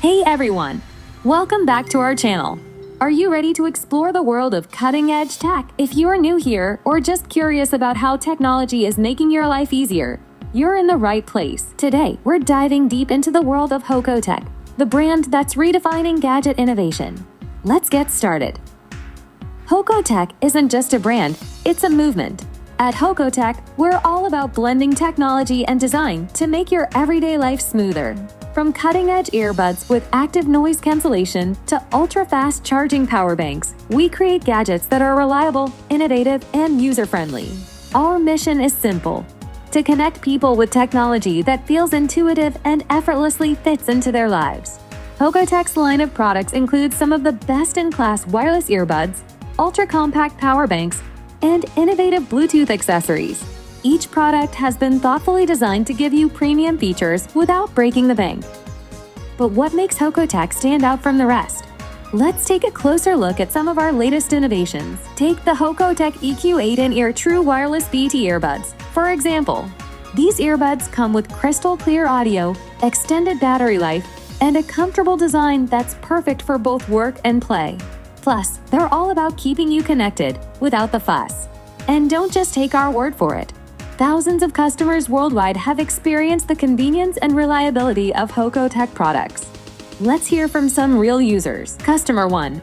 Hey everyone! Welcome back to our channel. Are you ready to explore the world of cutting-edge tech? If you are new here or just curious about how technology is making your life easier, you're in the right place. Today, we're diving deep into the world of Hoco Tech, the brand that's redefining gadget innovation. Let's get started. Hoco Tech isn't just a brand, it's a movement. At Hoco Tech, we're all about blending technology and design to make your everyday life smoother. From cutting-edge earbuds with active noise cancellation to ultra-fast charging power banks, we create gadgets that are reliable, innovative, and user-friendly. Our mission is simple: to connect people with technology that feels intuitive and effortlessly fits into their lives. Hoco Tech's line of products includes some of the best-in-class wireless earbuds, ultra-compact power banks, and innovative Bluetooth accessories. Each product has been thoughtfully designed to give you premium features without breaking the bank. But what makes Hoco Tech stand out from the rest? Let's take a closer look at some of our latest innovations. Take the Hoco Tech EQ8 in-ear True Wireless BT earbuds, for example. These earbuds come with crystal clear audio, extended battery life, and a comfortable design that's perfect for both work and play. Plus, they're all about keeping you connected without the fuss. And don't just take our word for it. Thousands of customers worldwide have experienced the convenience and reliability of Hoco Tech products. Let's hear from some real users. Customer 1.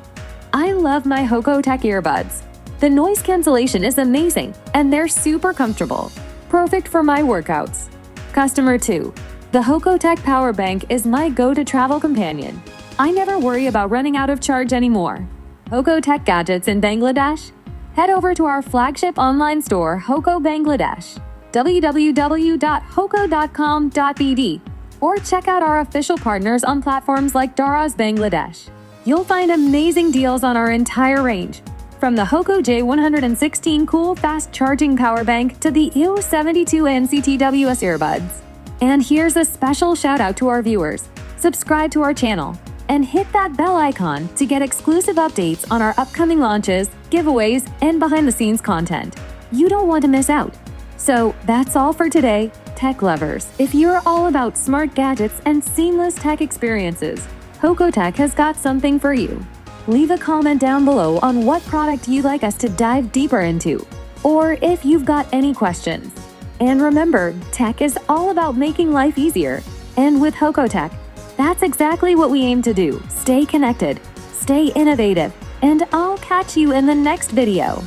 I love my Hoco Tech earbuds. The noise cancellation is amazing, and they're super comfortable. Perfect for my workouts. Customer 2. The Hoco Tech power bank is my go-to travel companion. I never worry about running out of charge anymore. Hoco Tech gadgets in Bangladesh? Head over to our flagship online store, Hoco Bangladesh, www.hoco.com.bd, or check out our official partners on platforms like Daraz Bangladesh. You'll find amazing deals on our entire range, from the Hoco J116 cool fast charging power bank to the EO72 NCTWS earbuds. And here's a special shout out to our viewers. Subscribe to our channel and hit that bell icon to get exclusive updates on our upcoming launches, giveaways, and behind-the-scenes content. You don't want to miss out. So that's all for today, tech lovers. If you're all about smart gadgets and seamless tech experiences, Hoco Tech has got something for you. Leave a comment down below on what product you'd like us to dive deeper into, or if you've got any questions. And remember, tech is all about making life easier. And with Hoco Tech, that's exactly what we aim to do. Stay connected, stay innovative, and I'll catch you in the next video.